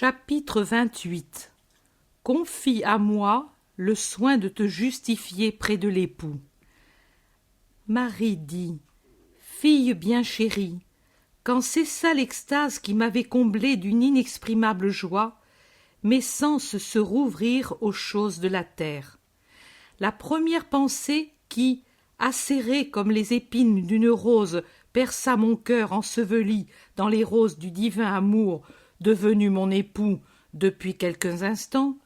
Chapitre 28. Confie à moi le soin de te justifier près de l'époux. Marie dit: Fille bien chérie, quand cessa l'extase qui m'avait comblée d'une inexprimable joie, mes sens se rouvrirent aux choses de la terre. La première pensée qui, acérée comme les épines d'une rose, perça mon cœur enseveli dans les roses du divin amour, devenu mon époux depuis quelques instants,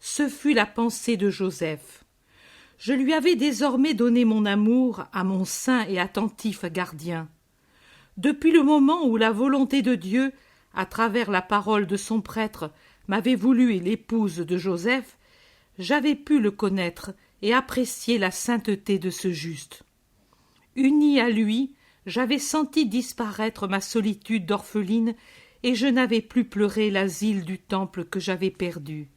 ce fut la pensée de Joseph. Je lui avais désormais donné mon amour à mon saint et attentif gardien. Depuis le moment où la volonté de Dieu, à travers la parole de son prêtre, m'avait voulu l'épouse de Joseph, j'avais pu le connaître et apprécier la sainteté de ce juste. Unie à lui, j'avais senti disparaître ma solitude d'orpheline et je n'avais plus pleuré l'asile du temple que j'avais perdu.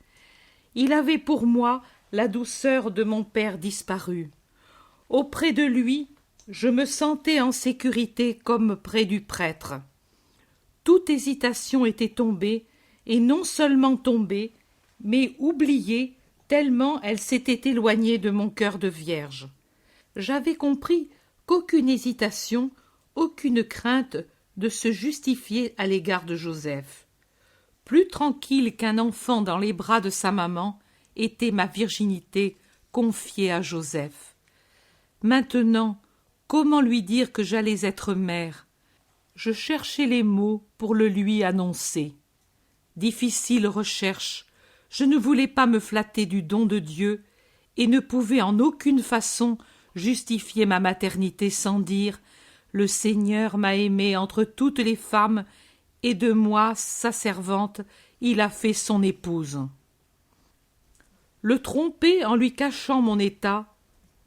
Il avait pour moi la douceur de mon père disparu. Auprès de lui, je me sentais en sécurité comme près du prêtre. Toute hésitation était tombée, et non seulement tombée, mais oubliée, tellement elle s'était éloignée de mon cœur de vierge. J'avais compris qu'aucune hésitation, aucune crainte de se justifier à l'égard de Joseph. Plus tranquille qu'un enfant dans les bras de sa maman était ma virginité confiée à Joseph. Maintenant, comment lui dire que j'allais être mère? Je cherchais les mots pour le lui annoncer. Difficile recherche, je ne voulais pas me flatter du don de Dieu et ne pouvais en aucune façon justifier ma maternité sans dire: le Seigneur m'a aimée entre toutes les femmes, et de moi, sa servante, il a fait son épouse. Le tromper en lui cachant mon état,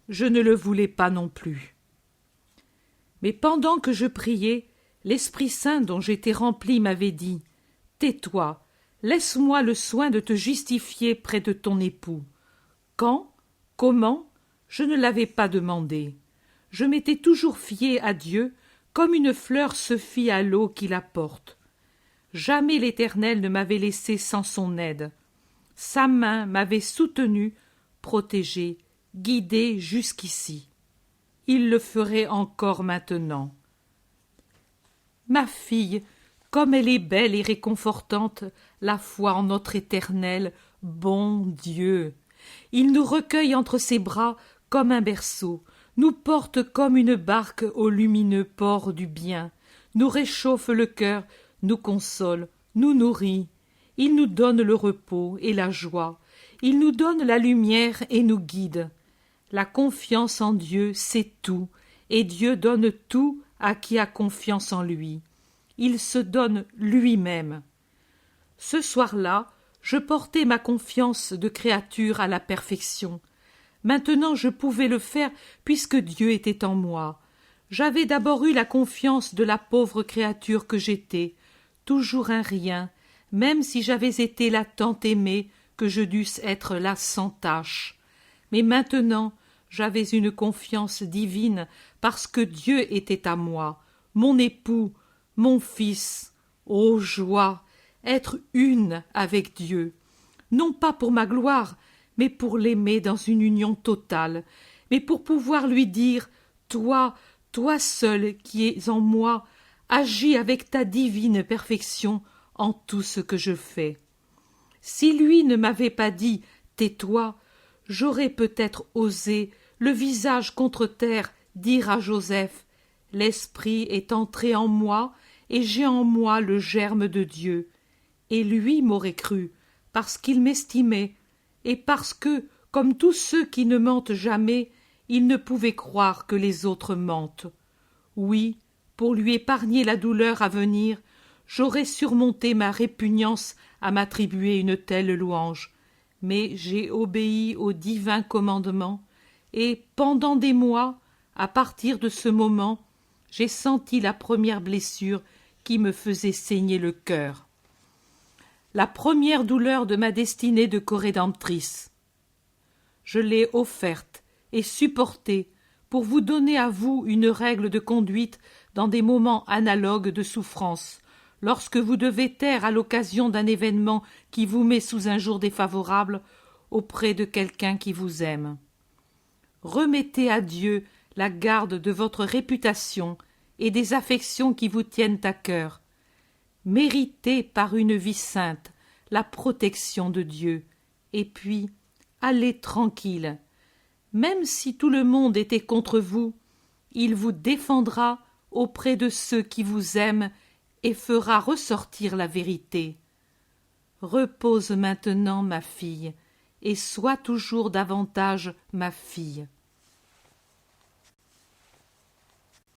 je ne le voulais pas non plus. Mais pendant que je priais, l'Esprit Saint dont j'étais rempli m'avait dit: Tais-toi, laisse-moi le soin de te justifier près de ton époux. Quand? Comment? Je ne l'avais pas demandé. Je m'étais toujours fiée à Dieu, comme une fleur se fie à l'eau qui la porte. Jamais l'Éternel ne m'avait laissé sans son aide. Sa main m'avait soutenue, protégée, guidée jusqu'ici. Il le ferait encore maintenant. Ma fille, comme elle est belle et réconfortante, la foi en notre Éternel, bon Dieu! Il nous recueille entre ses bras comme un berceau, nous porte comme une barque au lumineux port du bien, nous réchauffe le cœur, nous console, nous nourrit. Il nous donne le repos et la joie, il nous donne la lumière et nous guide. La confiance en Dieu, c'est tout, et Dieu donne tout à qui a confiance en lui. Il se donne lui-même. Ce soir-là, je portais ma confiance de créature à la perfection. Maintenant je pouvais le faire puisque Dieu était en moi. J'avais d'abord eu la confiance de la pauvre créature que j'étais, toujours un rien, même si j'avais été la tant aimée que je dusse être là sans tache. Mais maintenant j'avais une confiance divine parce que Dieu était à moi, mon époux, mon fils. Ô joie! Être une avec Dieu, non pas pour ma gloire, mais pour l'aimer dans une union totale, mais pour pouvoir lui dire: toi, toi seul qui es en moi, agis avec ta divine perfection en tout ce que je fais. Si lui ne m'avait pas dit: tais-toi, j'aurais peut-être osé, le visage contre terre, dire à Joseph: l'Esprit est entré en moi et j'ai en moi le germe de Dieu. Et lui m'aurait cru, parce qu'il m'estimait, et parce que, comme tous ceux qui ne mentent jamais, il ne pouvait croire que les autres mentent. Oui, pour lui épargner la douleur à venir, j'aurais surmonté ma répugnance à m'attribuer une telle louange, mais j'ai obéi au divin commandement, et pendant des mois, à partir de ce moment, j'ai senti la première blessure qui me faisait saigner le cœur. La première douleur de ma destinée de corédemptrice. Je l'ai offerte et supportée pour vous donner à vous une règle de conduite dans des moments analogues de souffrance, lorsque vous devez taire à l'occasion d'un événement qui vous met sous un jour défavorable auprès de quelqu'un qui vous aime. Remettez à Dieu la garde de votre réputation et des affections qui vous tiennent à cœur. Méritez par une vie sainte la protection de Dieu, et puis allez tranquille. Même si tout le monde était contre vous, il vous défendra auprès de ceux qui vous aiment et fera ressortir la vérité. Repose maintenant, ma fille, et sois toujours davantage ma fille.